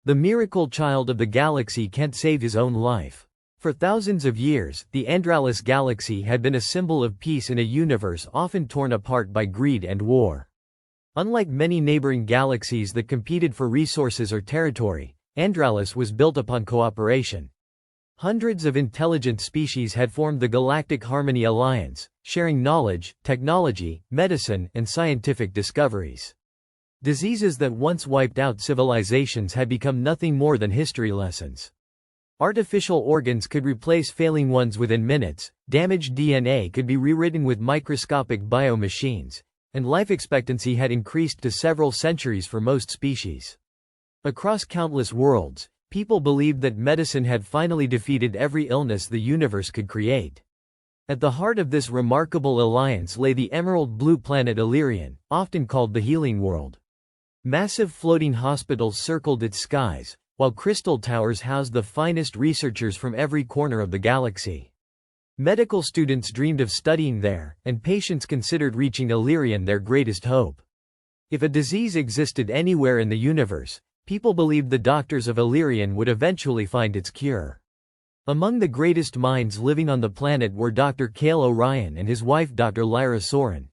The miracle child of the galaxy can't save his own life. For thousands of years, the Andralis galaxy had been a symbol of peace in a universe often torn apart by greed and war. Unlike many neighboring galaxies that competed for resources or territory, Andralis was built upon cooperation. Hundreds of intelligent species had formed the Galactic Harmony Alliance, sharing knowledge, technology, medicine, and scientific discoveries. Diseases that once wiped out civilizations had become nothing more than history lessons. Artificial organs could replace failing ones within minutes, damaged DNA could be rewritten with microscopic bio-machines, and life expectancy had increased to several centuries for most species. Across countless worlds, people believed that medicine had finally defeated every illness the universe could create. At the heart of this remarkable alliance lay the emerald blue planet Illyrian, often called the Healing World. Massive floating hospitals circled its skies, while crystal towers housed the finest researchers from every corner of the galaxy. Medical students dreamed of studying there, and patients considered reaching Illyrian their greatest hope. If a disease existed anywhere in the universe, people believed the doctors of Illyrian would eventually find its cure. Among the greatest minds living on the planet were Dr. Cale Orion and his wife Dr. Lyra Soren.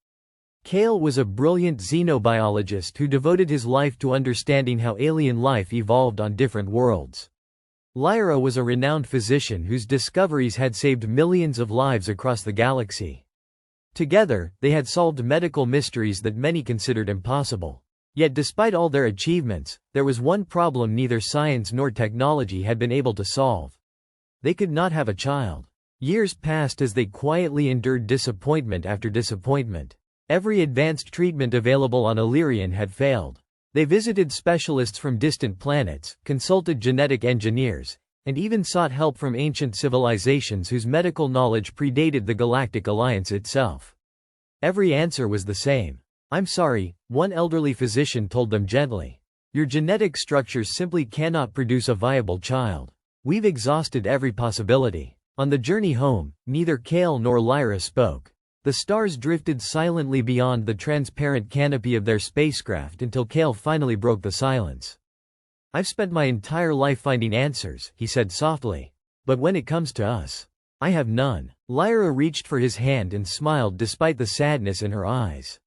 Cale was a brilliant xenobiologist who devoted his life to understanding how alien life evolved on different worlds. Lyra was a renowned physician whose discoveries had saved millions of lives across the galaxy. Together, they had solved medical mysteries that many considered impossible. Yet despite all their achievements, there was one problem neither science nor technology had been able to solve. They could not have a child. Years passed as they quietly endured disappointment after disappointment. Every advanced treatment available on Illyrian had failed. They visited specialists from distant planets, consulted genetic engineers, and even sought help from ancient civilizations whose medical knowledge predated the Galactic Alliance itself. Every answer was the same. "I'm sorry," one elderly physician told them gently. "Your genetic structures simply cannot produce a viable child. We've exhausted every possibility." On the journey home, neither Cale nor Lyra spoke. The stars drifted silently beyond the transparent canopy of their spacecraft until Cale finally broke the silence. "I've spent my entire life finding answers," he said softly. "But when it comes to us, I have none." Lyra reached for his hand and smiled despite the sadness in her eyes.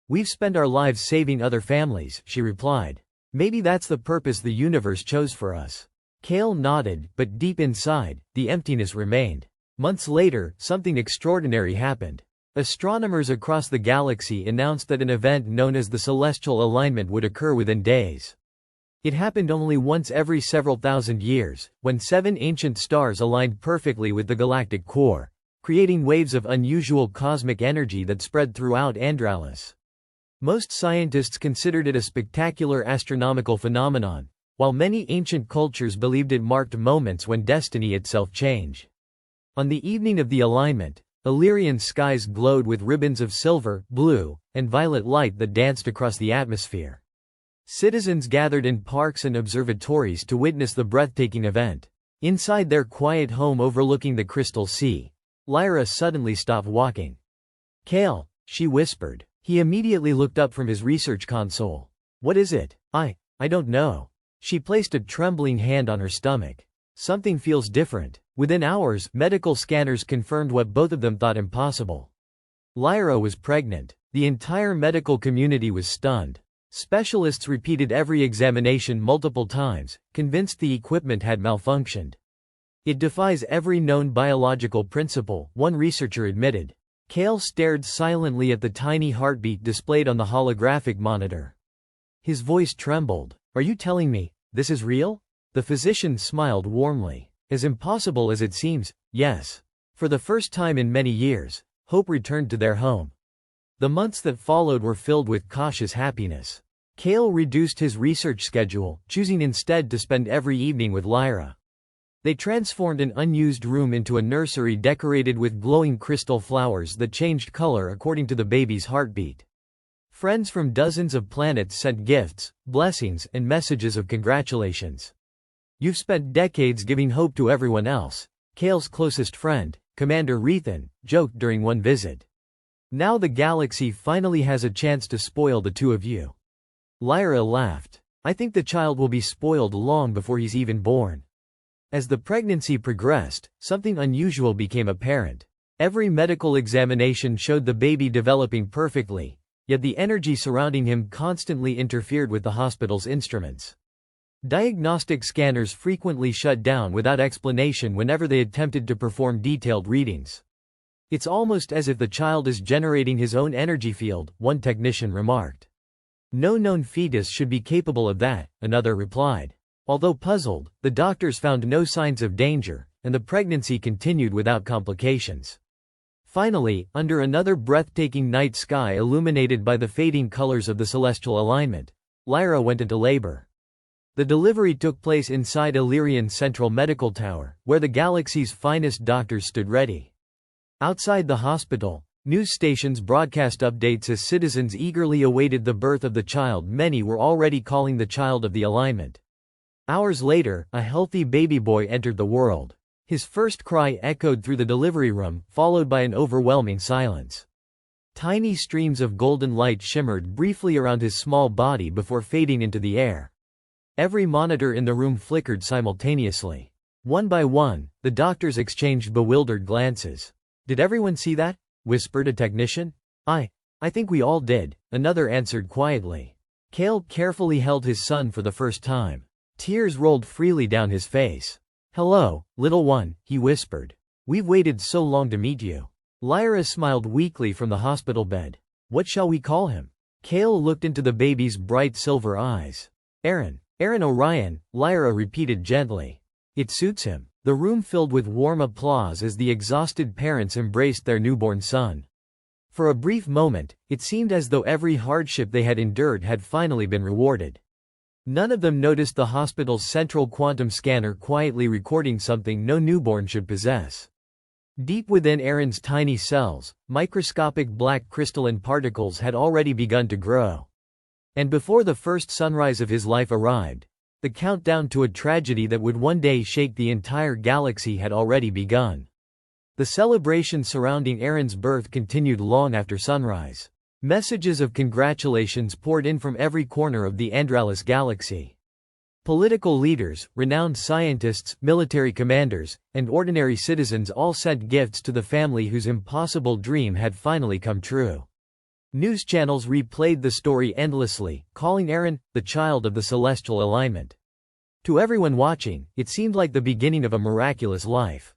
"We've spent our lives saving other families," she replied. "Maybe that's the purpose the universe chose for us." Cale nodded, but deep inside, the emptiness remained. Months later, something extraordinary happened. Astronomers across the galaxy announced that an event known as the celestial alignment would occur within days. It happened only once every several thousand years, when 7 ancient stars aligned perfectly with the galactic core, creating waves of unusual cosmic energy that spread throughout Andralis. Most scientists considered it a spectacular astronomical phenomenon, while many ancient cultures believed it marked moments when destiny itself changed. On the evening of the alignment, Illyrian skies glowed with ribbons of silver, blue, and violet light that danced across the atmosphere. Citizens gathered in parks and observatories to witness the breathtaking event. Inside their quiet home overlooking the Crystal Sea, Lyra suddenly stopped walking. "Cale," she whispered. He immediately looked up from his research console. "What is it?" I don't know." She placed a trembling hand on her stomach. "Something feels different." Within hours, medical scanners confirmed what both of them thought impossible. Lyra was pregnant. The entire medical community was stunned. Specialists repeated every examination multiple times, convinced the equipment had malfunctioned. "It defies every known biological principle," one researcher admitted. Cale stared silently at the tiny heartbeat displayed on the holographic monitor. His voice trembled. "Are you telling me this is real?" The physician smiled warmly. "As impossible as it seems, yes." For the first time in many years, hope returned to their home. The months that followed were filled with cautious happiness. Cale reduced his research schedule, choosing instead to spend every evening with Lyra. They transformed an unused room into a nursery decorated with glowing crystal flowers that changed color according to the baby's heartbeat. Friends from dozens of planets sent gifts, blessings, and messages of congratulations. "You've spent decades giving hope to everyone else," Cale's closest friend, Commander Rethan, joked during one visit. "Now the galaxy finally has a chance to spoil the two of you." Lyra laughed. I think the child will be spoiled long before he's even born. As the pregnancy progressed, something unusual became apparent. Every medical examination showed the baby developing perfectly, yet the energy surrounding him constantly interfered with the hospital's instruments. Diagnostic scanners frequently shut down without explanation whenever they attempted to perform detailed readings. It's almost as if the child is generating his own energy field, one technician remarked. No known fetus should be capable of that, another replied. Although puzzled, the doctors found no signs of danger, and the pregnancy continued without complications. Finally, under another breathtaking night sky illuminated by the fading colors of the celestial alignment, Lyra went into labor. The delivery took place inside Illyrian's central medical tower, where the galaxy's finest doctors stood ready. Outside the hospital, news stations broadcast updates as citizens eagerly awaited the birth of the child many were already calling the child of the alignment. Hours later, a healthy baby boy entered the world. His first cry echoed through the delivery room, followed by an overwhelming silence. Tiny streams of golden light shimmered briefly around his small body before fading into the air. Every monitor in the room flickered simultaneously. One by one, the doctors exchanged bewildered glances. "Did everyone see that?" whispered a technician. I think we all did," another answered quietly. Cale carefully held his son for the first time. Tears rolled freely down his face. "Hello, little one," he whispered. "We've waited so long to meet you." Lyra smiled weakly from the hospital bed. "What shall we call him?" Cale looked into the baby's bright silver eyes. Aaron Orion," Lyra repeated gently. "It suits him." The room filled with warm applause as the exhausted parents embraced their newborn son. For a brief moment, it seemed as though every hardship they had endured had finally been rewarded. None of them noticed the hospital's central quantum scanner quietly recording something no newborn should possess. Deep within Aaron's tiny cells, microscopic black crystalline particles had already begun to grow. And before the first sunrise of his life arrived, the countdown to a tragedy that would one day shake the entire galaxy had already begun. The celebration surrounding Aaron's birth continued long after sunrise. Messages of congratulations poured in from every corner of the Andralis galaxy. Political leaders, renowned scientists, military commanders, and ordinary citizens all sent gifts to the family whose impossible dream had finally come true. News channels replayed the story endlessly, calling Aaron the child of the celestial alignment. To everyone watching, it seemed like the beginning of a miraculous life.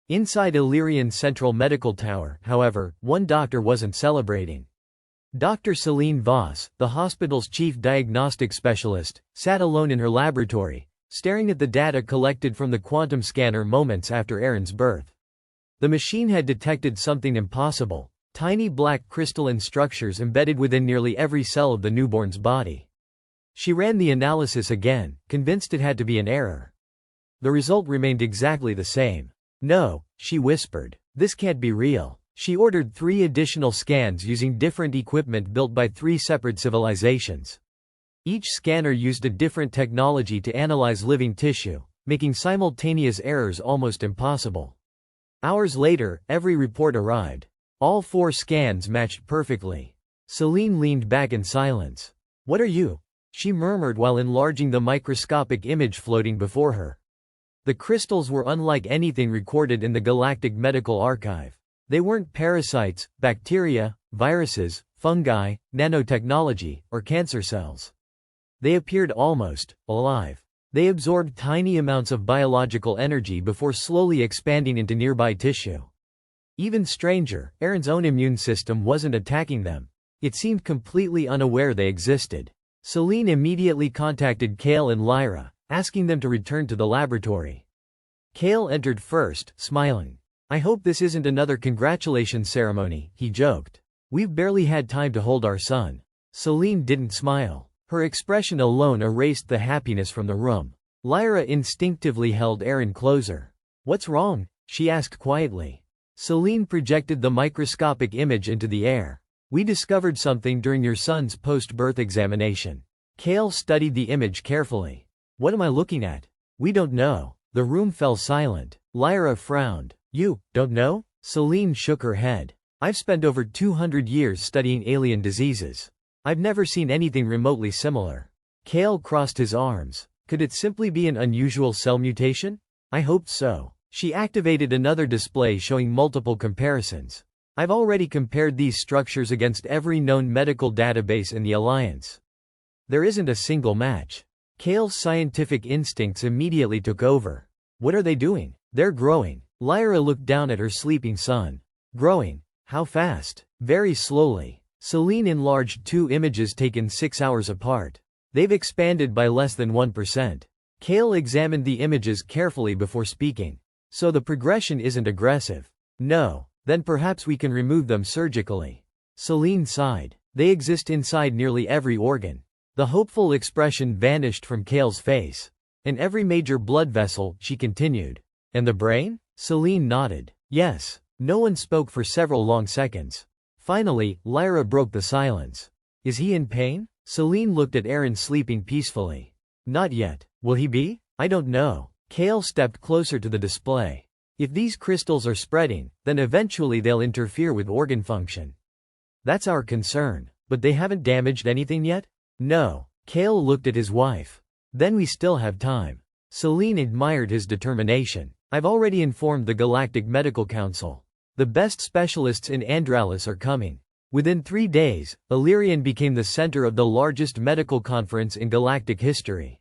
Inside Illyrian's central medical tower, however, one doctor wasn't celebrating. Dr. Celine Voss, the hospital's chief diagnostic specialist, sat alone in her laboratory, staring at the data collected from the quantum scanner moments after Aaron's birth. The machine had detected something impossible: tiny black crystalline structures embedded within nearly every cell of the newborn's body. She ran the analysis again, convinced it had to be an error. The result remained exactly the same. "No," she whispered. "This can't be real." She ordered 3 additional scans using different equipment built by 3 separate civilizations. Each scanner used a different technology to analyze living tissue, making simultaneous errors almost impossible. Hours later, every report arrived. All 4 scans matched perfectly. Celine leaned back in silence. "What are you?" she murmured while enlarging the microscopic image floating before her. The crystals were unlike anything recorded in the Galactic Medical Archive. They weren't parasites, bacteria, viruses, fungi, nanotechnology, or cancer cells. They appeared almost alive. They absorbed tiny amounts of biological energy before slowly expanding into nearby tissue. Even stranger, Aaron's own immune system wasn't attacking them. It seemed completely unaware they existed. Celine immediately contacted Cale and Lyra, asking them to return to the laboratory. Cale entered first, smiling. "I hope this isn't another congratulations ceremony," he joked. "We've barely had time to hold our son." Celine didn't smile. Her expression alone erased the happiness from the room. Lyra instinctively held Aaron closer. "What's wrong?" she asked quietly. Celine projected the microscopic image into the air. "We discovered something during your son's post-birth examination." Cale studied the image carefully. "What am I looking at?" "We don't know." The room fell silent. Lyra frowned. "You don't know?" Celine shook her head. "I've spent over 200 years studying alien diseases. I've never seen anything remotely similar." Kale crossed his arms. Could it simply be an unusual cell mutation? I hoped so. She activated another display showing multiple comparisons. I've already compared these structures against every known medical database in the Alliance. There isn't a single match. Kale's scientific instincts immediately took over. What are they doing? They're growing. Lyra looked down at her sleeping son. Growing? How fast? Very slowly. Celine enlarged 2 images taken 6 hours apart. They've expanded by less than 1%. Kale examined the images carefully before speaking. So the progression isn't aggressive. No. Then perhaps we can remove them surgically. Celine sighed. They exist inside nearly every organ. The hopeful expression vanished from Kale's face. In every major blood vessel, she continued. And the brain? Celine nodded. Yes. No one spoke for several long seconds. Finally, Lyra broke the silence. Is he in pain? Celine looked at Aaron sleeping peacefully. Not yet. Will he be? I don't know. Kale stepped closer to the display. If these crystals are spreading, then eventually they'll interfere with organ function. That's our concern. But they haven't damaged anything yet? No. Kale looked at his wife. Then we still have time. Celine admired his determination. I've already informed the Galactic Medical Council. The best specialists in Andralis are coming. Within 3 days, Illyrian became the center of the largest medical conference in galactic history.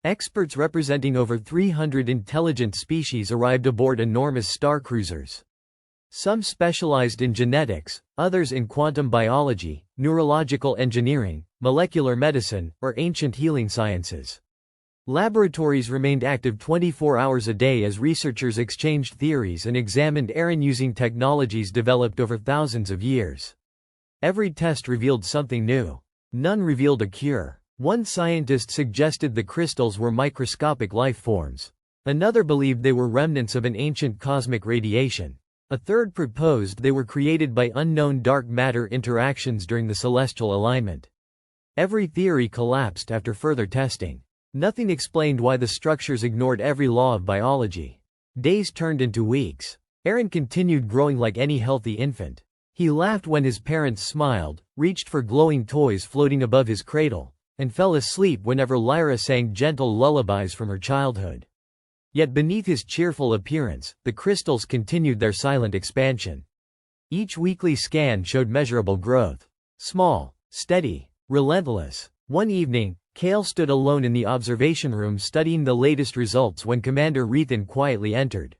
Experts representing over 300 intelligent species arrived aboard enormous star cruisers. Some specialized in genetics, others in quantum biology, neurological engineering, molecular medicine, or ancient healing sciences. Laboratories remained active 24 hours a day as researchers exchanged theories and examined Aaron using technologies developed over thousands of years. Every test revealed something new. None revealed a cure. One scientist suggested the crystals were microscopic life forms. Another believed they were remnants of an ancient cosmic radiation. A third proposed they were created by unknown dark matter interactions during the celestial alignment. Every theory collapsed after further testing. Nothing explained why the structures ignored every law of biology. Days turned into weeks. Aaron continued growing like any healthy infant. He laughed when his parents smiled, reached for glowing toys floating above his cradle, and fell asleep whenever Lyra sang gentle lullabies from her childhood. Yet beneath his cheerful appearance, the crystals continued their silent expansion. Each weekly scan showed measurable growth. Small, steady, relentless. One evening, Kale stood alone in the observation room studying the latest results when Commander Rethan quietly entered.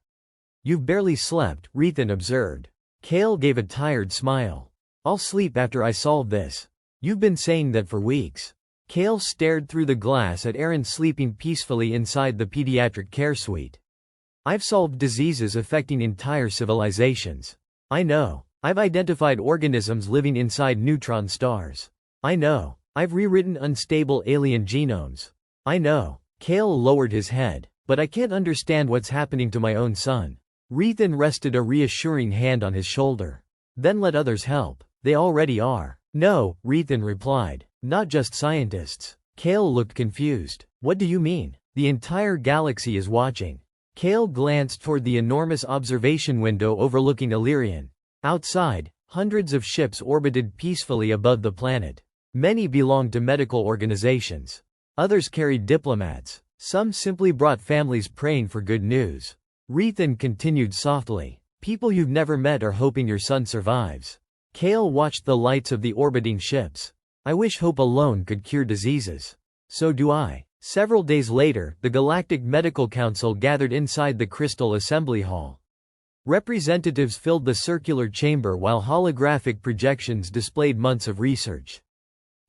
You've barely slept, Rethan observed. Kale gave a tired smile. I'll sleep after I solve this. You've been saying that for weeks. Kale stared through the glass at Aaron sleeping peacefully inside the pediatric care suite. I've solved diseases affecting entire civilizations. I know. I've identified organisms living inside neutron stars. I know. I've rewritten unstable alien genomes. I know. Kale lowered his head. But I can't understand what's happening to my own son. Rethan rested a reassuring hand on his shoulder. Then let others help. They already are. No, Rethan replied. Not just scientists. Kale looked confused. What do you mean? The entire galaxy is watching. Kale glanced toward the enormous observation window overlooking Illyrian. Outside, hundreds of ships orbited peacefully above the planet. Many belonged to medical organizations. Others carried diplomats. Some simply brought families praying for good news. Rethan continued softly. People you've never met are hoping your son survives. Kale watched the lights of the orbiting ships. I wish hope alone could cure diseases. So do I. Several days later, the Galactic Medical Council gathered inside the Crystal Assembly Hall. Representatives filled the circular chamber while holographic projections displayed months of research.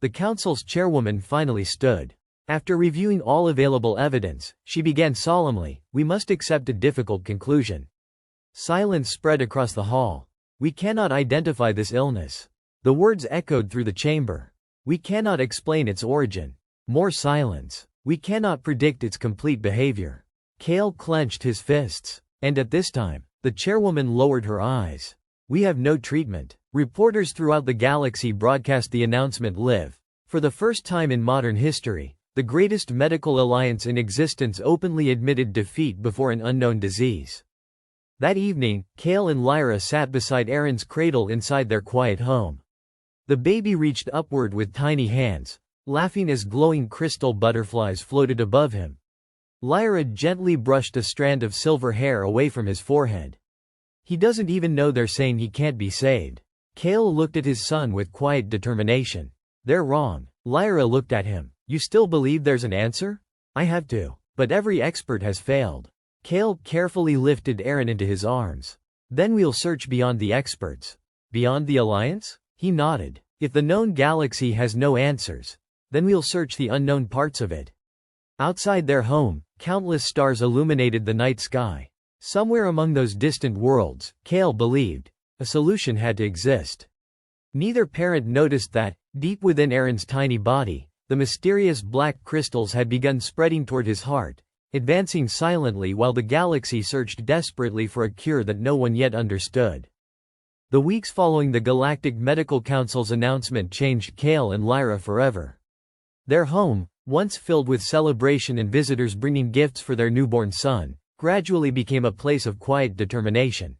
The council's chairwoman finally stood. After reviewing all available evidence, she began solemnly, "We must accept a difficult conclusion." Silence spread across the hall. "We cannot identify this illness." The words echoed through the chamber. "We cannot explain its origin." More silence. "We cannot predict its complete behavior." Kale clenched his fists. And at this time, the chairwoman lowered her eyes. "We have no treatment." Reporters throughout the galaxy broadcast the announcement live. For the first time in modern history, the greatest medical alliance in existence openly admitted defeat before an unknown disease. That evening, Kale and Lyra sat beside Aaron's cradle inside their quiet home. The baby reached upward with tiny hands, laughing as glowing crystal butterflies floated above him. Lyra gently brushed a strand of silver hair away from his forehead. He doesn't even know they're saying he can't be saved. Cale looked at his son with quiet determination. They're wrong. Lyra looked at him. You still believe there's an answer? I have to. But every expert has failed. Cale carefully lifted Aaron into his arms. Then we'll search beyond the experts. Beyond the Alliance? He nodded. If the known galaxy has no answers, then we'll search the unknown parts of it. Outside their home, countless stars illuminated the night sky. Somewhere among those distant worlds, Cale believed, a solution had to exist. Neither parent noticed that, deep within Aaron's tiny body, the mysterious black crystals had begun spreading toward his heart, advancing silently while the galaxy searched desperately for a cure that no one yet understood. The weeks following the Galactic Medical Council's announcement changed Cale and Lyra forever. Their home, once filled with celebration and visitors bringing gifts for their newborn son, gradually became a place of quiet determination.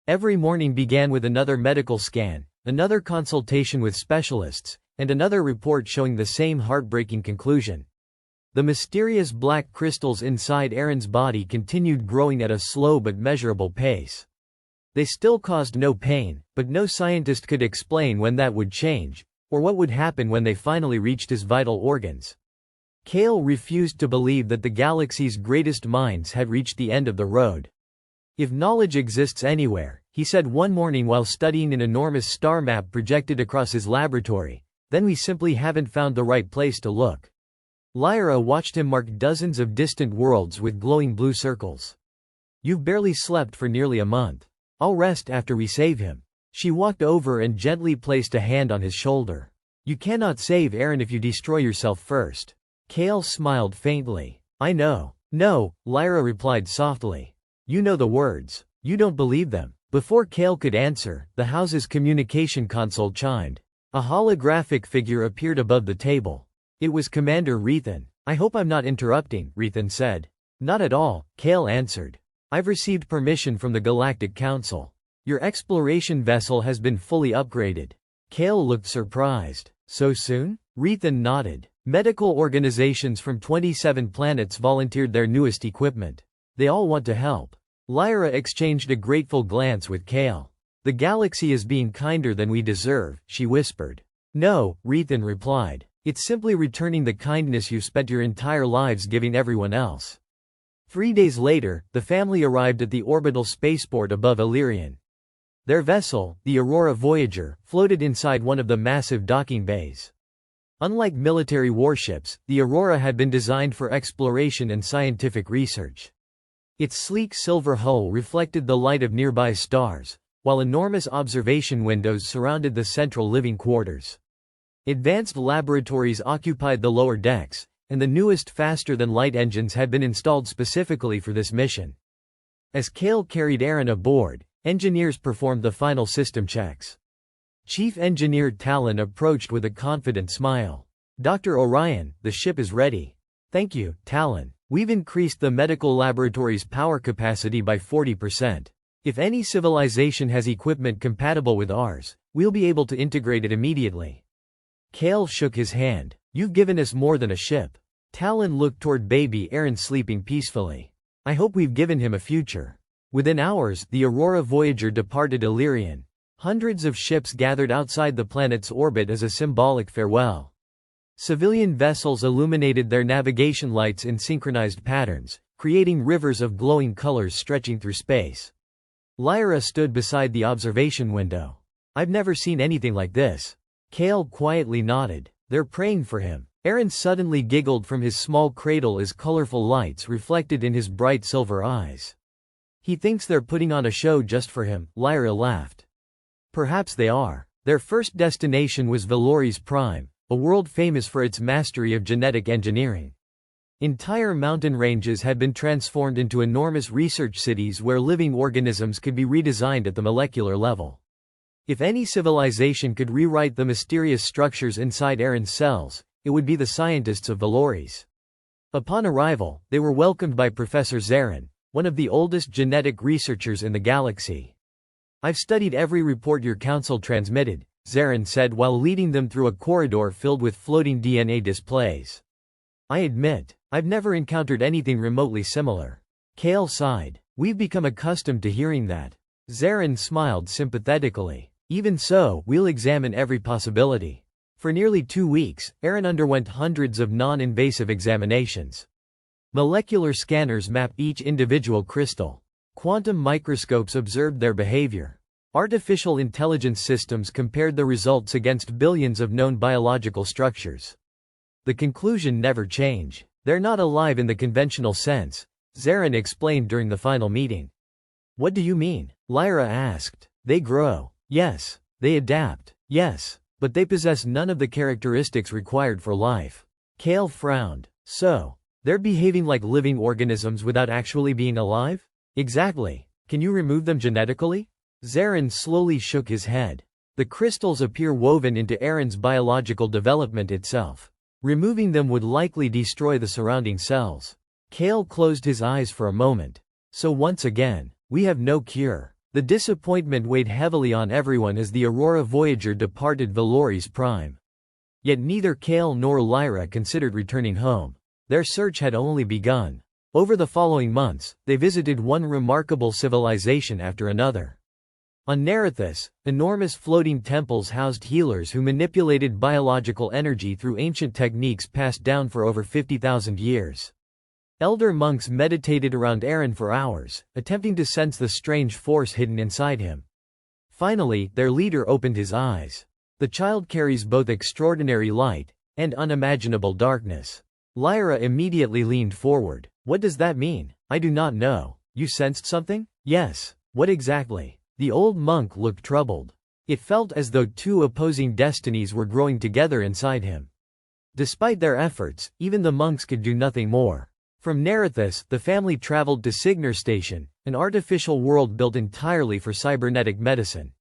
Every morning began with another medical scan, another consultation with specialists, and another report showing the same heartbreaking conclusion. The mysterious black crystals inside Aaron's body continued growing at a slow but measurable pace. They still caused no pain, but no scientist could explain when that would change, or what would happen when they finally reached his vital organs. Cale refused to believe that the galaxy's greatest minds had reached the end of the road. If knowledge exists anywhere, he said one morning while studying an enormous star map projected across his laboratory, then we simply haven't found the right place to look. Lyra watched him mark dozens of distant worlds with glowing blue circles. You've barely slept for nearly a month. I'll rest after we save him. She walked over and gently placed a hand on his shoulder. You cannot save Aaron if you destroy yourself first. Cale smiled faintly. I know. No, Lyra replied softly. You know the words. You don't believe them. Before Cale could answer, the house's communication console chimed. A holographic figure appeared above the table. It was Commander Rethan. I hope I'm not interrupting, Rethan said. Not at all, Cale answered. I've received permission from the Galactic Council. Your exploration vessel has been fully upgraded. Cale looked surprised. So soon? Rethan nodded. Medical organizations from 27 planets volunteered their newest equipment. They all want to help. Lyra exchanged a grateful glance with Cale. The galaxy is being kinder than we deserve, she whispered. No, Rethan replied. It's simply returning the kindness you've spent your entire lives giving everyone else. 3 days later, the family arrived at the orbital spaceport above Illyrian. Their vessel, the Aurora Voyager, floated inside one of the massive docking bays. Unlike military warships, the Aurora had been designed for exploration and scientific research. Its sleek silver hull reflected the light of nearby stars, while enormous observation windows surrounded the central living quarters. Advanced laboratories occupied the lower decks, and the newest faster-than-light engines had been installed specifically for this mission. As Cale carried Aaron aboard, engineers performed the final system checks. Chief Engineer Talon approached with a confident smile. Dr. Orion, the ship is ready. Thank you, Talon. We've increased the medical laboratory's power capacity by 40%. If any civilization has equipment compatible with ours, we'll be able to integrate it immediately. Cale shook his hand. You've given us more than a ship. Talon looked toward baby Aaron sleeping peacefully. I hope we've given him a future. Within hours, the Aurora Voyager departed Illyrian. Hundreds of ships gathered outside the planet's orbit as a symbolic farewell. Civilian vessels illuminated their navigation lights in synchronized patterns, creating rivers of glowing colors stretching through space. Lyra stood beside the observation window. I've never seen anything like this. Cale quietly nodded. They're praying for him. Aaron suddenly giggled from his small cradle as colorful lights reflected in his bright silver eyes. He thinks they're putting on a show just for him, Lyra laughed. Perhaps they are. Their first destination was Valoris Prime, a world famous for its mastery of genetic engineering. Entire mountain ranges had been transformed into enormous research cities where living organisms could be redesigned at the molecular level. If any civilization could rewrite the mysterious structures inside Aaron's cells, it would be the scientists of Valoris. Upon arrival, they were welcomed by Professor Zarin, one of the oldest genetic researchers in the galaxy. I've studied every report your council transmitted, Zarin said while leading them through a corridor filled with floating DNA displays. I admit, I've never encountered anything remotely similar. Kale sighed. We've become accustomed to hearing that. Zarin smiled sympathetically. Even so, we'll examine every possibility. For nearly 2 weeks, Aaron underwent hundreds of non-invasive examinations. Molecular scanners mapped each individual crystal. Quantum microscopes observed their behavior. Artificial intelligence systems compared the results against billions of known biological structures. The conclusion never changed. They're not alive in the conventional sense, Zarin explained during the final meeting. What do you mean? Lyra asked. They grow. Yes. They adapt. Yes. But they possess none of the characteristics required for life. Kale frowned. So, they're behaving like living organisms without actually being alive? Exactly. Can you remove them genetically? Zarin slowly shook his head. The crystals appear woven into Aaron's biological development itself. Removing them would likely destroy the surrounding cells. Kale closed his eyes for a moment. So once again, we have no cure. The disappointment weighed heavily on everyone as the Aurora Voyager departed Valori's prime. Yet neither Kale nor Lyra considered returning home. Their search had only begun. Over the following months, they visited one remarkable civilization after another. On Narithus, enormous floating temples housed healers who manipulated biological energy through ancient techniques passed down for over 50,000 years. Elder monks meditated around Aaron for hours, attempting to sense the strange force hidden inside him. Finally, their leader opened his eyes. The child carries both extraordinary light and unimaginable darkness. Lyra immediately leaned forward. What does that mean? I do not know. You sensed something? Yes. What exactly? The old monk looked troubled. It felt as though two opposing destinies were growing together inside him. Despite their efforts, even the monks could do nothing more. From Narithus, the family traveled to Signar Station, an artificial world built entirely for cybernetic medicine.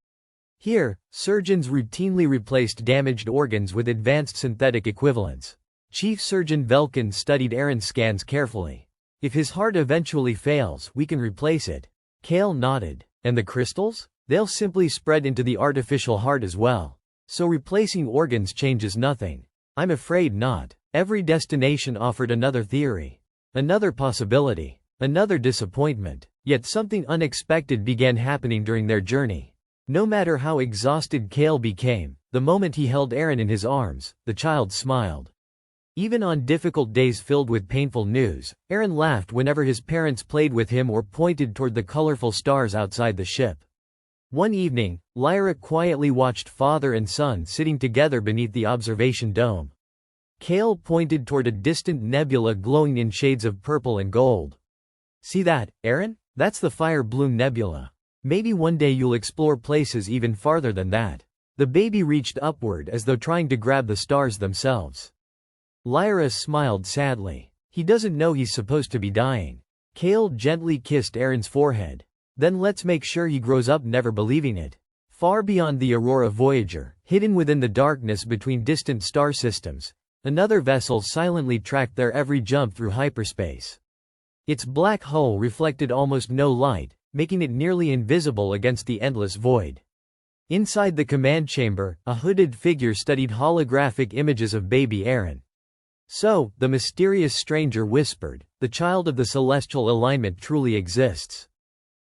Here, surgeons routinely replaced damaged organs with advanced synthetic equivalents. Chief Surgeon Velkin studied Aaron's scans carefully. If his heart eventually fails, we can replace it. Kale nodded. And the crystals? They'll simply spread into the artificial heart as well. So replacing organs changes nothing. I'm afraid not. Every destination offered another theory. Another possibility. Another disappointment. Yet something unexpected began happening during their journey. No matter how exhausted Kale became, the moment he held Aaron in his arms, the child smiled. Even on difficult days filled with painful news, Aaron laughed whenever his parents played with him or pointed toward the colorful stars outside the ship. One evening, Lyra quietly watched father and son sitting together beneath the observation dome. Kale pointed toward a distant nebula glowing in shades of purple and gold. See that, Aaron? That's the Fire Bloom Nebula. Maybe one day you'll explore places even farther than that. The baby reached upward as though trying to grab the stars themselves. Lyra smiled sadly. He doesn't know he's supposed to be dying. Kale gently kissed Aaron's forehead. Then let's make sure he grows up never believing it. Far beyond the Aurora Voyager, hidden within the darkness between distant star systems, another vessel silently tracked their every jump through hyperspace. Its black hull reflected almost no light, making it nearly invisible against the endless void. Inside the command chamber, a hooded figure studied holographic images of baby Aaron. So, the mysterious stranger whispered, the child of the celestial alignment truly exists.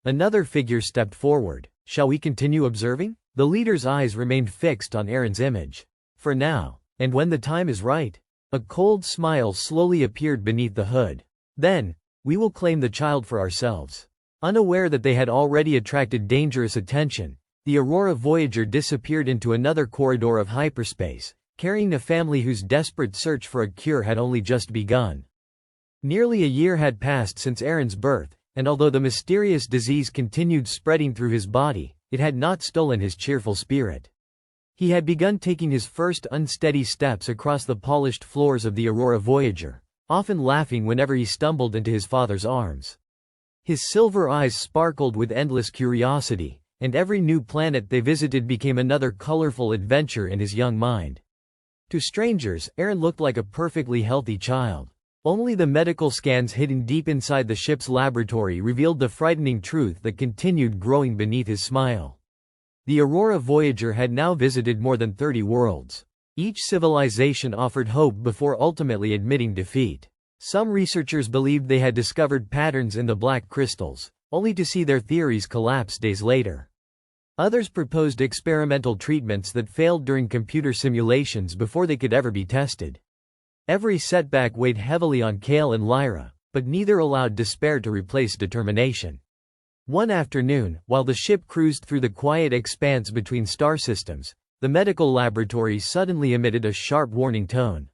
Another figure stepped forward. Shall we continue observing? The leader's eyes remained fixed on Aaron's image. For now. And when the time is right. A cold smile slowly appeared beneath the hood. Then, we will claim the child for ourselves. Unaware that they had already attracted dangerous attention, the Aurora Voyager disappeared into another corridor of hyperspace, carrying a family whose desperate search for a cure had only just begun. Nearly a year had passed since Aaron's birth, and although the mysterious disease continued spreading through his body, it had not stolen his cheerful spirit. He had begun taking his first unsteady steps across the polished floors of the Aurora Voyager, often laughing whenever he stumbled into his father's arms. His silver eyes sparkled with endless curiosity, and every new planet they visited became another colorful adventure in his young mind. To strangers, Aaron looked like a perfectly healthy child. Only the medical scans hidden deep inside the ship's laboratory revealed the frightening truth that continued growing beneath his smile. The Aurora Voyager had now visited more than 30 worlds. Each civilization offered hope before ultimately admitting defeat. Some researchers believed they had discovered patterns in the black crystals, only to see their theories collapse days later. Others proposed experimental treatments that failed during computer simulations before they could ever be tested. Every setback weighed heavily on Kale and Lyra, but neither allowed despair to replace determination. One afternoon, while the ship cruised through the quiet expanse between star systems, the medical laboratory suddenly emitted a sharp warning tone.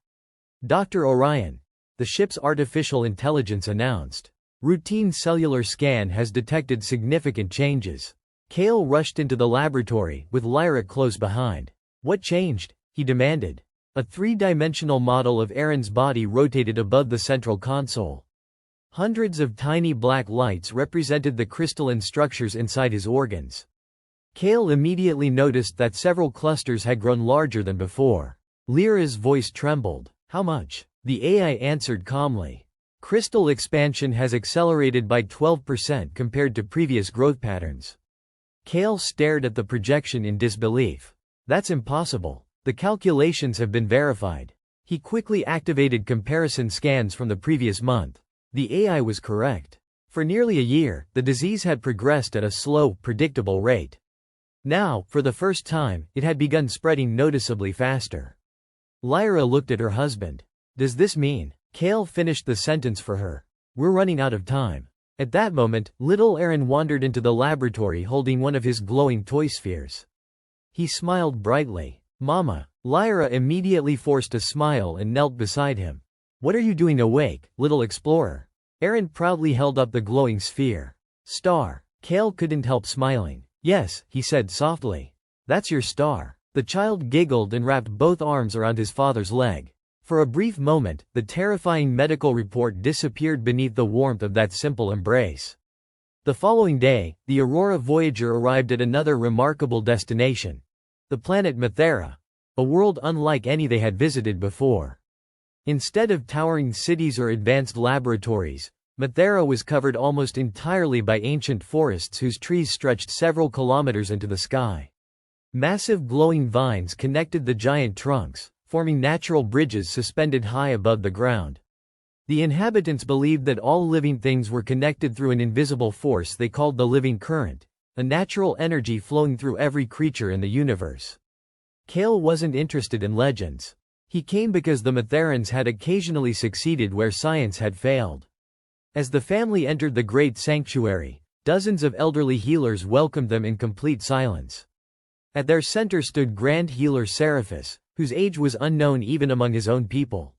"Dr. Orion," the ship's artificial intelligence announced. "Routine cellular scan has detected significant changes." Kale rushed into the laboratory, with Lyra close behind. "What changed?" he demanded. A three-dimensional model of Aaron's body rotated above the central console. Hundreds of tiny black lights represented the crystalline structures inside his organs. Kale immediately noticed that several clusters had grown larger than before. Lyra's voice trembled. "How much?" The AI answered calmly. "Crystal expansion has accelerated by 12% compared to previous growth patterns." Kale stared at the projection in disbelief. "That's impossible. The calculations have been verified." He quickly activated comparison scans from the previous month. The AI was correct. For nearly a year, the disease had progressed at a slow, predictable rate. Now, for the first time, it had begun spreading noticeably faster. Lyra looked at her husband. "Does this mean?" Kale finished the sentence for her. "We're running out of time." At that moment, little Aaron wandered into the laboratory holding one of his glowing toy spheres. He smiled brightly. "Mama." Lyra immediately forced a smile and knelt beside him. "What are you doing awake, little explorer?" Aaron proudly held up the glowing sphere. "Star." Kale couldn't help smiling. "Yes," he said softly. "That's your star." The child giggled and wrapped both arms around his father's leg. For a brief moment, the terrifying medical report disappeared beneath the warmth of that simple embrace. The following day, the Aurora Voyager arrived at another remarkable destination. The planet Mathera. A world unlike any they had visited before. Instead of towering cities or advanced laboratories, Mathera was covered almost entirely by ancient forests whose trees stretched several kilometers into the sky. Massive glowing vines connected the giant trunks, forming natural bridges suspended high above the ground. The inhabitants believed that all living things were connected through an invisible force they called the living current, a natural energy flowing through every creature in the universe. Kale wasn't interested in legends. He came because the Matherans had occasionally succeeded where science had failed. As the family entered the great sanctuary, dozens of elderly healers welcomed them in complete silence. At their center stood Grand Healer Seraphis, whose age was unknown even among his own people.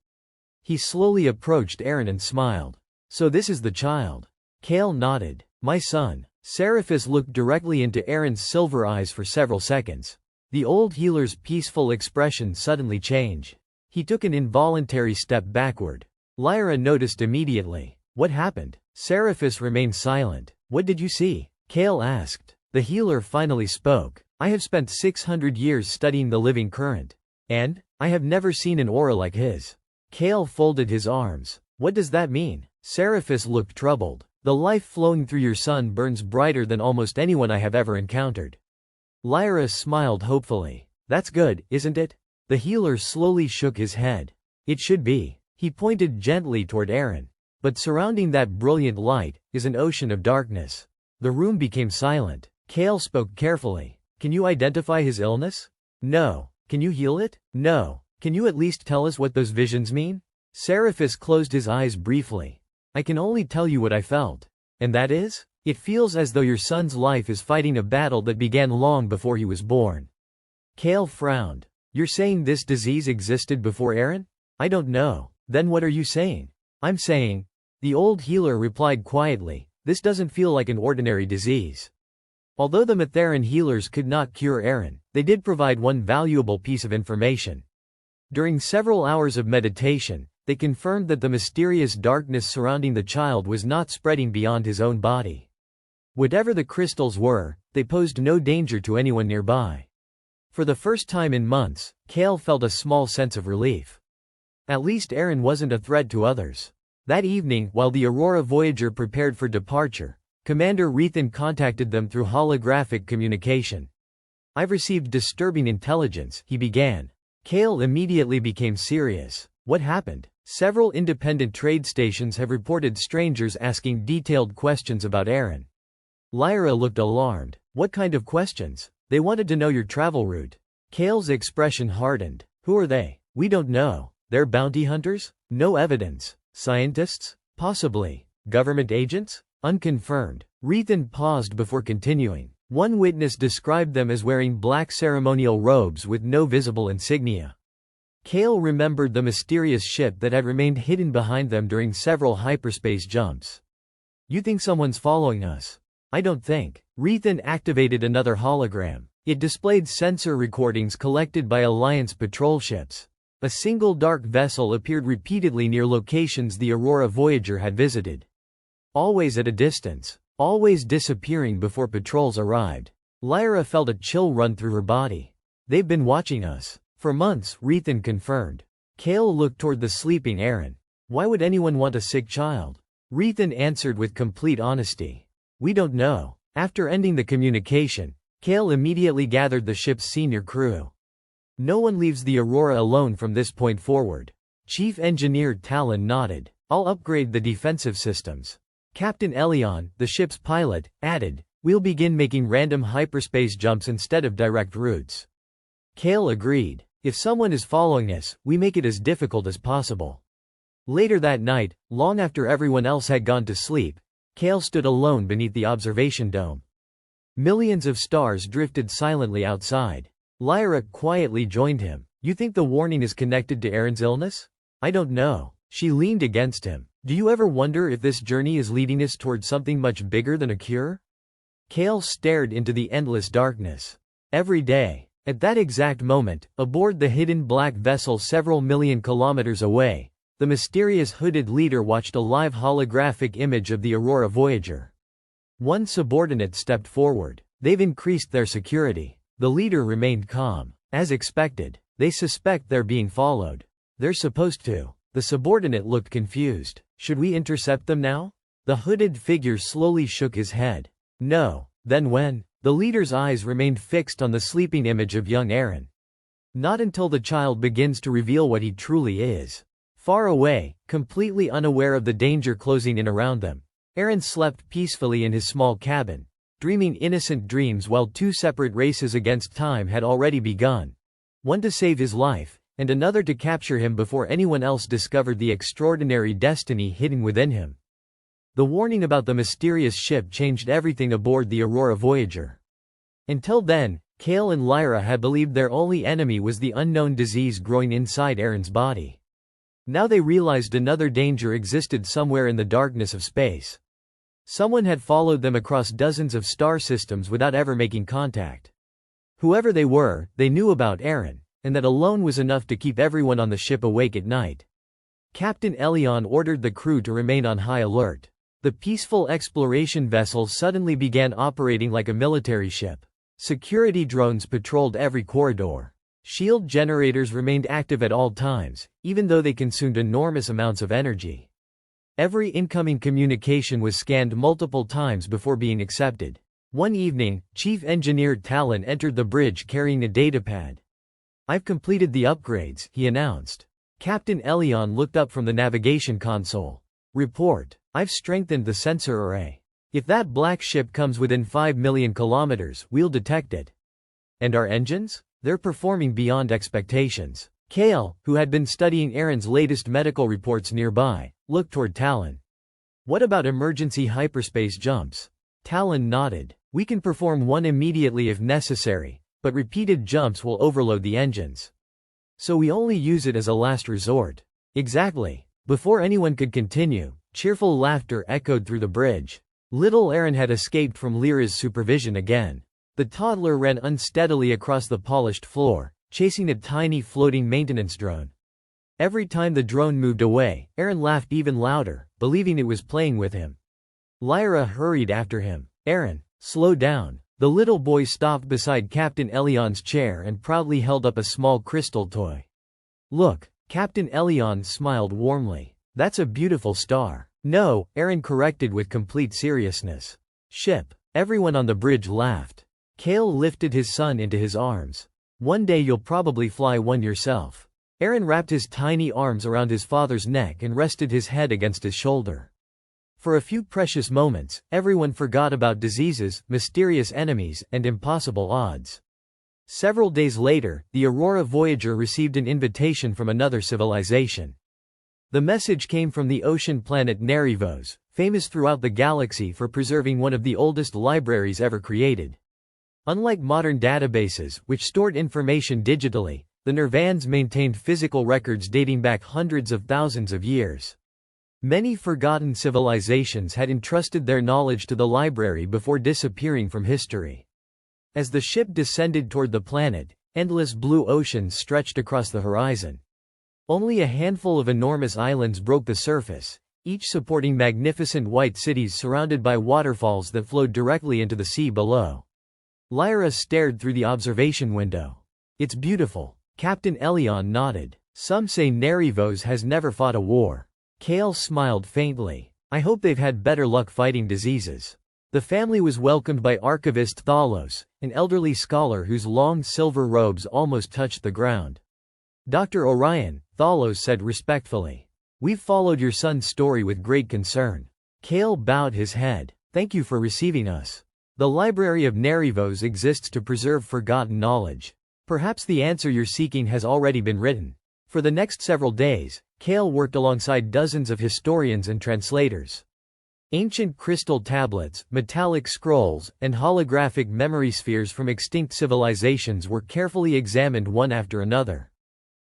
He slowly approached Aaron and smiled. "So this is the child." Kale nodded. "My son." Seraphis looked directly into Aaron's silver eyes for several seconds. The old healer's peaceful expression suddenly changed. He took an involuntary step backward. Lyra noticed immediately. "What happened?" Seraphis remained silent. "What did you see?" Kale asked. The healer finally spoke. "I have spent 600 years studying the living current. And I have never seen an aura like his." Kale folded his arms. "What does that mean?" Seraphis looked troubled. "The life flowing through your son burns brighter than almost anyone I have ever encountered." Lyra smiled hopefully. "That's good, isn't it?" The healer slowly shook his head. "It should be." He pointed gently toward Aaron. "But surrounding that brilliant light is an ocean of darkness." The room became silent. Kale spoke carefully. "Can you identify his illness?" "No." "Can you heal it?" "No." "Can you at least tell us what those visions mean?" Seraphis closed his eyes briefly. "I can only tell you what I felt." "And that is?" "It feels as though your son's life is fighting a battle that began long before he was born." Kale frowned. "You're saying this disease existed before Aaron?" "I don't know." "Then what are you saying?" "I'm saying," the old healer replied quietly, "this doesn't feel like an ordinary disease." Although the Matheran healers could not cure Aaron, they did provide one valuable piece of information. During several hours of meditation, they confirmed that the mysterious darkness surrounding the child was not spreading beyond his own body. Whatever the crystals were, they posed no danger to anyone nearby. For the first time in months, Kale felt a small sense of relief. At least Aaron wasn't a threat to others. That evening, while the Aurora Voyager prepared for departure, Commander Rethan contacted them through holographic communication. I've received disturbing intelligence, he began. Kale immediately became serious. What happened? Several independent trade stations have reported strangers asking detailed questions about Aaron. Lyra looked alarmed. What kind of questions? They wanted to know your travel route. Kale's expression hardened. Who are they? We don't know. They're bounty hunters? No evidence. Scientists? Possibly. Government agents? Unconfirmed. Rethan paused before continuing. One witness described them as wearing black ceremonial robes with no visible insignia. Kale remembered the mysterious ship that had remained hidden behind them during several hyperspace jumps. You think someone's following us? I don't think. Rethan activated another hologram. It displayed sensor recordings collected by Alliance patrol ships. A single dark vessel appeared repeatedly near locations the Aurora Voyager had visited. Always at a distance. Always disappearing before patrols arrived. Lyra felt a chill run through her body. They've been watching us. For months, Rethan confirmed. Kale looked toward the sleeping Aaron. Why would anyone want a sick child? Rethan answered with complete honesty. We don't know. After ending the communication, Kale immediately gathered the ship's senior crew. No one leaves the Aurora alone from this point forward. Chief Engineer Talon nodded. I'll upgrade the defensive systems. Captain Elion, the ship's pilot, added, we'll begin making random hyperspace jumps instead of direct routes. Kale agreed. If someone is following us, we make it as difficult as possible. Later that night, long after everyone else had gone to sleep, Kale stood alone beneath the observation dome. Millions of stars drifted silently outside. Lyra quietly joined him. You think the warning is connected to Aaron's illness? I don't know. She leaned against him. Do you ever wonder if this journey is leading us towards something much bigger than a cure? Kale stared into the endless darkness. Every day, at that exact moment, aboard the hidden black vessel several million kilometers away, the mysterious hooded leader watched a live holographic image of the Aurora Voyager. One subordinate stepped forward. They've increased their security. The leader remained calm. As expected, they suspect they're being followed. They're supposed to. The subordinate looked confused. Should we intercept them now? The hooded figure slowly shook his head. No. Then when? The leader's eyes remained fixed on the sleeping image of young Aaron. Not until the child begins to reveal what he truly is. Far away, completely unaware of the danger closing in around them, Aaron slept peacefully in his small cabin, dreaming innocent dreams while two separate races against time had already begun. One to save his life, and another to capture him before anyone else discovered the extraordinary destiny hidden within him. The warning about the mysterious ship changed everything aboard the Aurora Voyager. Until then, Kale and Lyra had believed their only enemy was the unknown disease growing inside Aaron's body. Now they realized another danger existed somewhere in the darkness of space. Someone had followed them across dozens of star systems without ever making contact. Whoever they were, they knew about Aaron, and that alone was enough to keep everyone on the ship awake at night. Captain Elion ordered the crew to remain on high alert. The peaceful exploration vessel suddenly began operating like a military ship. Security drones patrolled every corridor. Shield generators remained active at all times, even though they consumed enormous amounts of energy. Every incoming communication was scanned multiple times before being accepted. One evening, Chief Engineer Talon entered the bridge carrying a datapad. I've completed the upgrades, he announced. Captain Elion looked up from the navigation console. Report. I've strengthened the sensor array. If that black ship comes within 5 million kilometers, we'll detect it. And our engines? They're performing beyond expectations. Kale, who had been studying Aaron's latest medical reports nearby, looked toward Talon. What about emergency hyperspace jumps? Talon nodded. We can perform one immediately if necessary, but repeated jumps will overload the engines. So we only use it as a last resort. Exactly. Before anyone could continue, cheerful laughter echoed through the bridge. Little Aaron had escaped from Lyra's supervision again. The toddler ran unsteadily across the polished floor, chasing a tiny floating maintenance drone. Every time the drone moved away, Aaron laughed even louder, believing it was playing with him. Lyra hurried after him. Aaron, slow down. The little boy stopped beside Captain Elion's chair and proudly held up a small crystal toy. Look, Captain Elion smiled warmly. That's a beautiful star. No, Aaron corrected with complete seriousness. Ship. Everyone on the bridge laughed. Kale lifted his son into his arms. One day you'll probably fly one yourself. Aaron wrapped his tiny arms around his father's neck and rested his head against his shoulder. For a few precious moments, everyone forgot about diseases, mysterious enemies, and impossible odds. Several days later, the Aurora Voyager received an invitation from another civilization. The message came from the ocean planet Narivos, famous throughout the galaxy for preserving one of the oldest libraries ever created. Unlike modern databases, which stored information digitally, the Nervans maintained physical records dating back hundreds of thousands of years. Many forgotten civilizations had entrusted their knowledge to the library before disappearing from history. As the ship descended toward the planet, endless blue oceans stretched across the horizon. Only a handful of enormous islands broke the surface, each supporting magnificent white cities surrounded by waterfalls that flowed directly into the sea below. Lyra stared through the observation window. "It's beautiful." Captain Elion nodded. "Some say Narivos has never fought a war." Kale smiled faintly. "I hope they've had better luck fighting diseases." The family was welcomed by Archivist Thalos, an elderly scholar whose long silver robes almost touched the ground. "Dr. Orion," Thalos said respectfully. "We've followed your son's story with great concern." Kale bowed his head. "Thank you for receiving us. The Library of Narivos exists to preserve forgotten knowledge. Perhaps the answer you're seeking has already been written." For the next several days, Kale worked alongside dozens of historians and translators. Ancient crystal tablets, metallic scrolls, and holographic memory spheres from extinct civilizations were carefully examined one after another.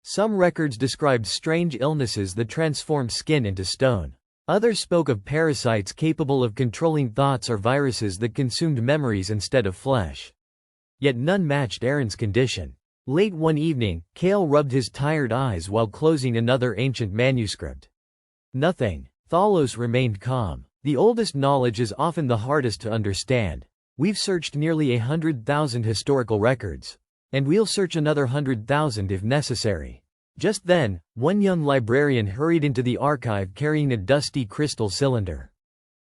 Some records described strange illnesses that transformed skin into stone. Others spoke of parasites capable of controlling thoughts or viruses that consumed memories instead of flesh. Yet none matched Aaron's condition. Late one evening, Kale rubbed his tired eyes while closing another ancient manuscript. Nothing. Thalos remained calm. "The oldest knowledge is often the hardest to understand. We've searched nearly 100,000 historical records. And we'll search another 100,000 if necessary." Just then, one young librarian hurried into the archive carrying a dusty crystal cylinder.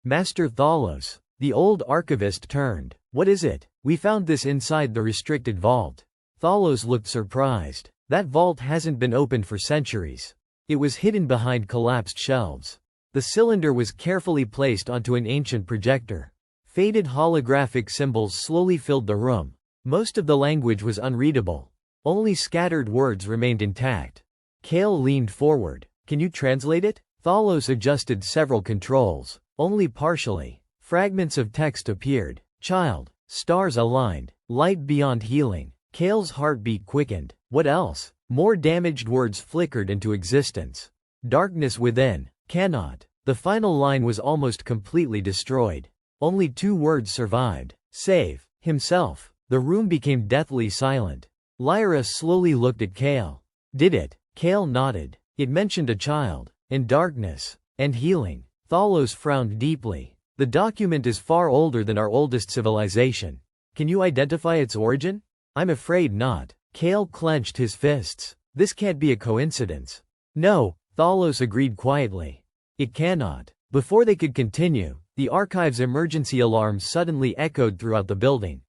"Master Thalos." The old archivist turned. "What is it?" "We found this inside the restricted vault." Thalos looked surprised. "That vault hasn't been opened for centuries. It was hidden behind collapsed shelves." The cylinder was carefully placed onto an ancient projector. Faded holographic symbols slowly filled the room. Most of the language was unreadable. Only scattered words remained intact. Kale leaned forward. "Can you translate it?" Thalos adjusted several controls. Only partially. Fragments of text appeared. "Child. Stars aligned. Light beyond healing." Kale's heartbeat quickened. "What else?" More damaged words flickered into existence. "Darkness within. Cannot." The final line was almost completely destroyed. Only 2 words survived. "Save himself." The room became deathly silent. Lyra slowly looked at Kale. "Did it?" Kale nodded. "It mentioned a child, and darkness, and healing." Thalos frowned deeply. "The document is far older than our oldest civilization. Can you identify its origin?" "I'm afraid not." Kale clenched his fists. "This can't be a coincidence." "No," Thalos agreed quietly. "It cannot." Before they could continue, the archive's emergency alarms suddenly echoed throughout the building.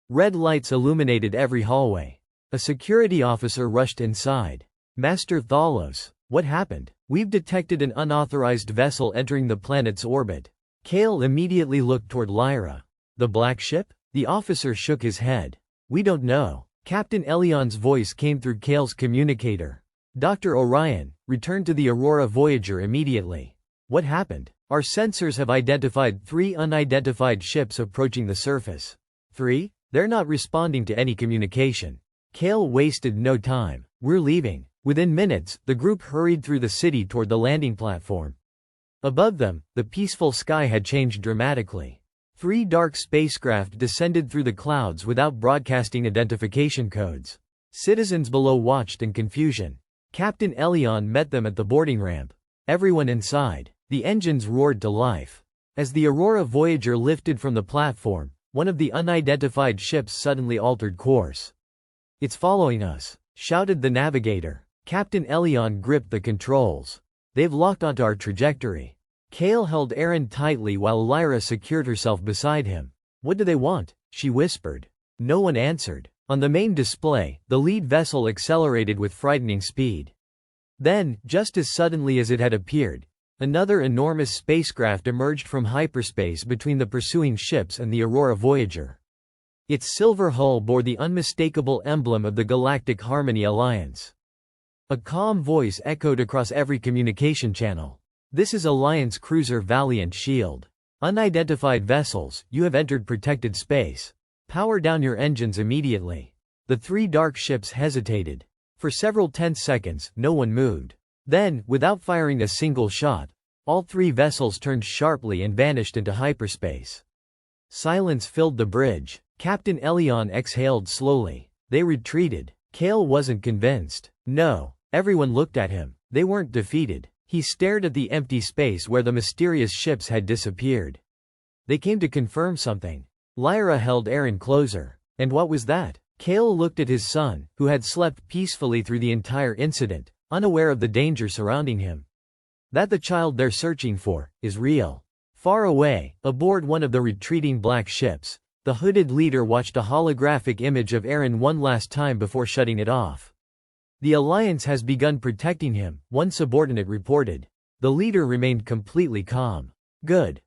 Red lights illuminated every hallway. A security officer rushed inside. "Master Thalos, what happened?" "We've detected an unauthorized vessel entering the planet's orbit." Kale immediately looked toward Lyra. "The black ship?" The officer shook his head. "We don't know." Captain Elion's voice came through Kale's communicator. "Dr. Orion, return to the Aurora Voyager immediately." "What happened?" "Our sensors have identified 3 unidentified ships approaching the surface." 3? They're not responding to any communication." Kale wasted no time. "We're leaving." Within minutes, the group hurried through the city toward the landing platform. Above them, the peaceful sky had changed dramatically. 3 dark spacecraft descended through the clouds without broadcasting identification codes. Citizens below watched in confusion. Captain Elion met them at the boarding ramp. Everyone inside. The engines roared to life. As the Aurora Voyager lifted from the platform, one of the unidentified ships suddenly altered course. "It's following us," shouted the navigator. Captain Elion gripped the controls. "They've locked onto our trajectory." Kale held Aaron tightly while Lyra secured herself beside him. "What do they want?" she whispered. No one answered. On the main display, the lead vessel accelerated with frightening speed. Then, just as suddenly as it had appeared, another enormous spacecraft emerged from hyperspace between the pursuing ships and the Aurora Voyager. Its silver hull bore the unmistakable emblem of the Galactic Harmony Alliance. A calm voice echoed across every communication channel. "This is Alliance cruiser Valiant Shield. Unidentified vessels, you have entered protected space. Power down your engines immediately." The three dark ships hesitated. For several tense seconds, no one moved. Then, without firing a single shot, all three vessels turned sharply and vanished into hyperspace. Silence filled the bridge. Captain Elion exhaled slowly. They retreated. Kale wasn't convinced. No. Everyone looked at him. They weren't defeated. He stared at the empty space where the mysterious ships had disappeared. They came to confirm something. Lyra held Aaron closer. And what was that? Kale looked at his son, who had slept peacefully through the entire incident, unaware of the danger surrounding him. That the child they're searching for is real. Far away, aboard one of the retreating black ships, the hooded leader watched a holographic image of Aaron one last time before shutting it off. "The Alliance has begun protecting him," one subordinate reported. The leader remained completely calm. Good.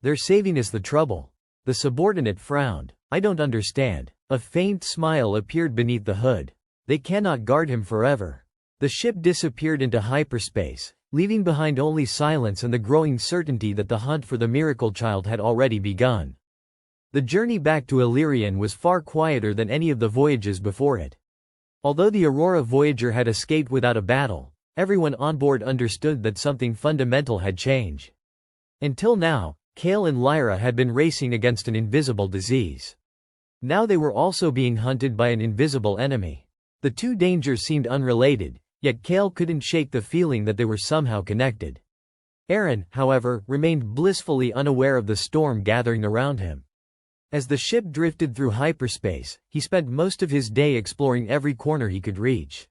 They're saving us the trouble." The subordinate frowned. "I don't understand." A faint smile appeared beneath the hood. "They cannot guard him forever." The ship disappeared into hyperspace, leaving behind only silence and the growing certainty that the hunt for the miracle child had already begun. The journey back to Illyrian was far quieter than any of the voyages before it. Although the Aurora Voyager had escaped without a battle, everyone on board understood that something fundamental had changed. Until now, Kale and Lyra had been racing against an invisible disease. Now they were also being hunted by an invisible enemy. The two dangers seemed unrelated, yet Kale couldn't shake the feeling that they were somehow connected. Aaron, however, remained blissfully unaware of the storm gathering around him. As the ship drifted through hyperspace, he spent most of his day exploring every corner he could reach.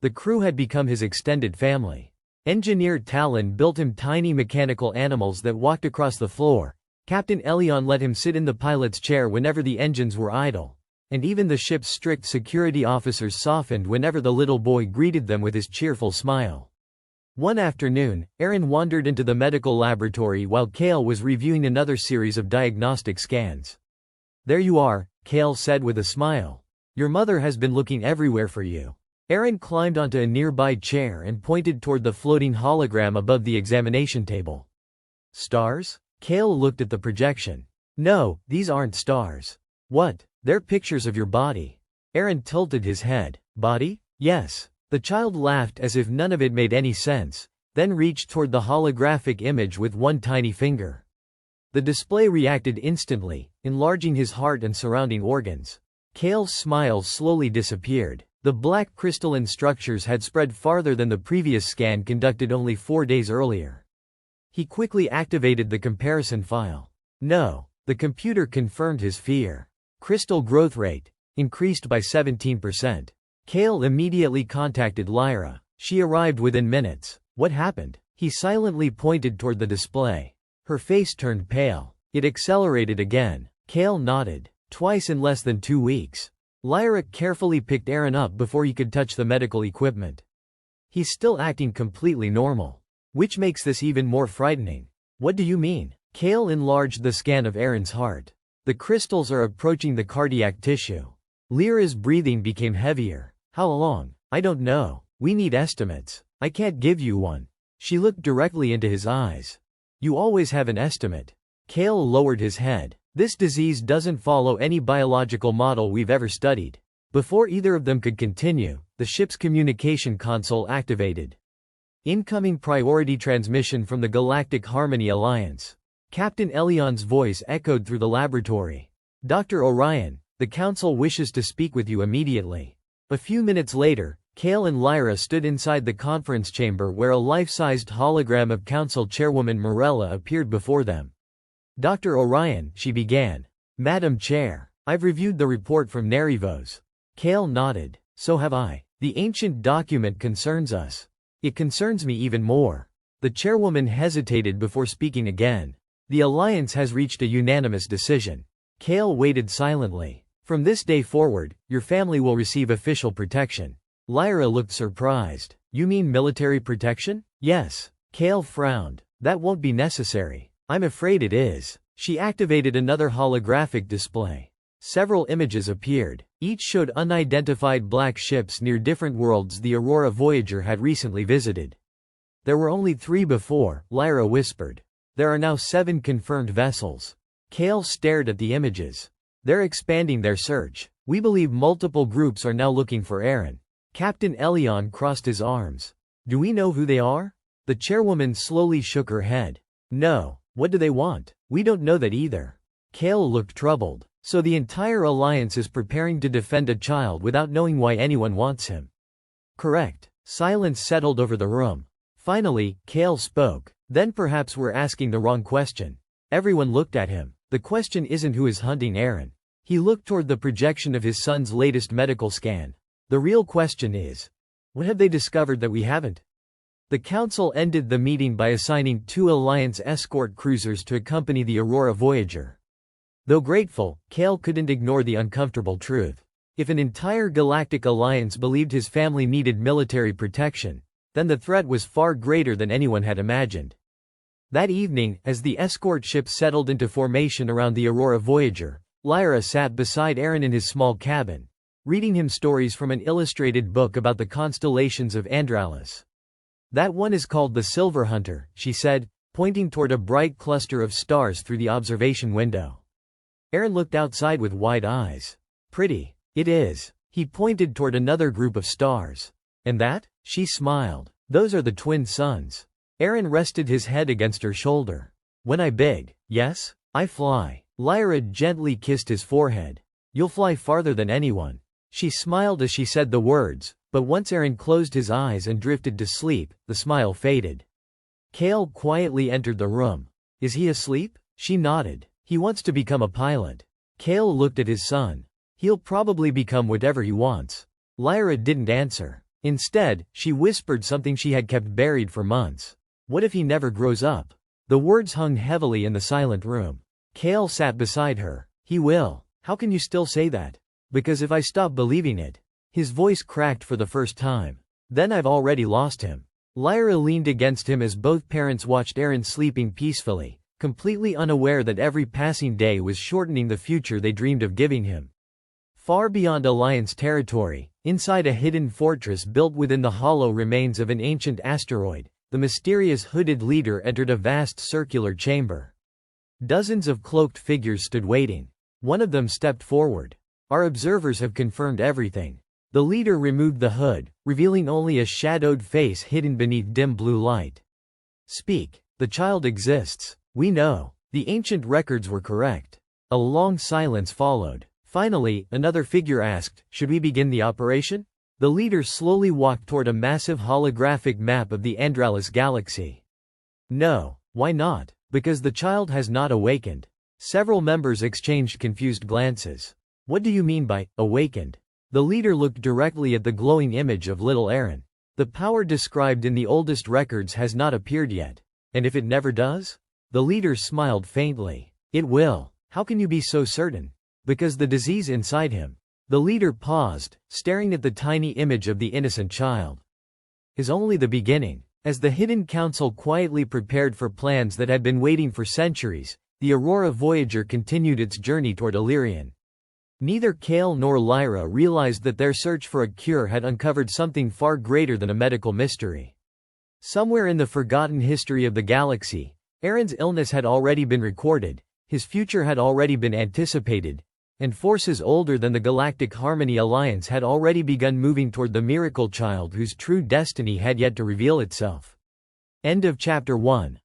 The crew had become his extended family. Engineer Talon built him tiny mechanical animals that walked across the floor. Captain Elion let him sit in the pilot's chair whenever the engines were idle, and even the ship's strict security officers softened whenever the little boy greeted them with his cheerful smile. One afternoon, Aaron wandered into the medical laboratory while Kale was reviewing another series of diagnostic scans. "There you are," Kale said with a smile. "Your mother has been looking everywhere for you." Aaron climbed onto a nearby chair and pointed toward the floating hologram above the examination table. "Stars?" Kale looked at the projection. "No, these aren't stars." "What?" "They're pictures of your body." Aaron tilted his head. "Body?" "Yes." The child laughed as if none of it made any sense, then reached toward the holographic image with one tiny finger. The display reacted instantly, enlarging his heart and surrounding organs. Kale's smile slowly disappeared. The black crystalline structures had spread farther than the previous scan conducted only 4 days earlier. He quickly activated the comparison file. No. The computer confirmed his fear. Crystal growth rate increased by 17%. Kale immediately contacted Lyra. She arrived within minutes. "What happened?" He silently pointed toward the display. Her face turned pale. "It accelerated again." Kale nodded. "Twice in less than 2 weeks." Lyra carefully picked Aaron up before he could touch the medical equipment. "He's still acting completely normal. Which makes this even more frightening." "What do you mean?" Kale enlarged the scan of Aaron's heart. "The crystals are approaching the cardiac tissue." Lyra's breathing became heavier. "How long?" "I don't know. We need estimates. I can't give you one." She looked directly into his eyes. "You always have an estimate." Kale lowered his head. "This disease doesn't follow any biological model we've ever studied." Before either of them could continue, the ship's communication console activated. "Incoming priority transmission from the Galactic Harmony Alliance." Captain Elion's voice echoed through the laboratory. "Dr. Orion, the Council wishes to speak with you immediately." A few minutes later, Kale and Lyra stood inside the conference chamber where a life-sized hologram of Council Chairwoman Morella appeared before them. "Dr. Orion," she began. "Madam Chair, I've reviewed the report from Nerivos." Kale nodded. "So have I. The ancient document concerns us. It concerns me even more." The chairwoman hesitated before speaking again. "The Alliance has reached a unanimous decision." Kale waited silently. From this day forward, your family will receive official protection. Lyra looked surprised. You mean military protection? Yes. Kale frowned. That won't be necessary. I'm afraid it is. She activated another holographic display. Several images appeared. Each showed unidentified black ships near different worlds the Aurora Voyager had recently visited. There were only 3 before, Lyra whispered. There are now 7 confirmed vessels. Kale stared at the images. They're expanding their search. We believe multiple groups are now looking for Aaron. Captain Elion crossed his arms. Do we know who they are? The chairwoman slowly shook her head. No. What do they want? We don't know that either. Kale looked troubled. So the entire alliance is preparing to defend a child without knowing why anyone wants him. Correct. Silence settled over the room. Finally, Kale spoke. Then perhaps we're asking the wrong question. Everyone looked at him. The question isn't who is hunting Aaron. He looked toward the projection of his son's latest medical scan. The real question is, what have they discovered that we haven't? The council ended the meeting by assigning 2 Alliance escort cruisers to accompany the Aurora Voyager. Though grateful, Kale couldn't ignore the uncomfortable truth. If an entire galactic alliance believed his family needed military protection, then the threat was far greater than anyone had imagined. That evening, as the escort ship settled into formation around the Aurora Voyager, Lyra sat beside Aaron in his small cabin, reading him stories from an illustrated book about the constellations of Andralis. That one is called the Silver Hunter, she said, pointing toward a bright cluster of stars through the observation window. Aaron looked outside with wide eyes. Pretty. It is. He pointed toward another group of stars. And that? She smiled. Those are the twin suns. Aaron rested his head against her shoulder. When I big, yes? I fly. Lyra gently kissed his forehead. You'll fly farther than anyone. She smiled as she said the words, but once Aaron closed his eyes and drifted to sleep, the smile faded. Kale quietly entered the room. Is he asleep? She nodded. He wants to become a pilot. Kale looked at his son. He'll probably become whatever he wants. Lyra didn't answer. Instead, she whispered something she had kept buried for months. What if he never grows up? The words hung heavily in the silent room. Kale sat beside her. He will. How can you still say that? Because if I stop believing it. His voice cracked for the first time. Then I've already lost him. Lyra leaned against him as both parents watched Aaron sleeping peacefully, completely unaware that every passing day was shortening the future they dreamed of giving him. Far beyond Alliance territory, inside a hidden fortress built within the hollow remains of an ancient asteroid, the mysterious hooded leader entered a vast circular chamber. Dozens of cloaked figures stood waiting. One of them stepped forward. Our observers have confirmed everything. The leader removed the hood, revealing only a shadowed face hidden beneath dim blue light. Speak. The child exists. We know. The ancient records were correct. A long silence followed. Finally, another figure asked, should we begin the operation? The leader slowly walked toward a massive holographic map of the Andralis galaxy. No. Why not? Because the child has not awakened. Several members exchanged confused glances. What do you mean by awakened? The leader looked directly at the glowing image of little Aaron. The power described in the oldest records has not appeared yet. And if it never does? The leader smiled faintly. It will. How can you be so certain? Because the disease inside him. The leader paused, staring at the tiny image of the innocent child. Is only the beginning. As the hidden council quietly prepared for plans that had been waiting for centuries, the Aurora Voyager continued its journey toward Illyrian. Neither Kale nor Lyra realized that their search for a cure had uncovered something far greater than a medical mystery. Somewhere in the forgotten history of the galaxy, Aaron's illness had already been recorded, his future had already been anticipated, and forces older than the Galactic Harmony Alliance had already begun moving toward the miracle child whose true destiny had yet to reveal itself. End of Chapter 1.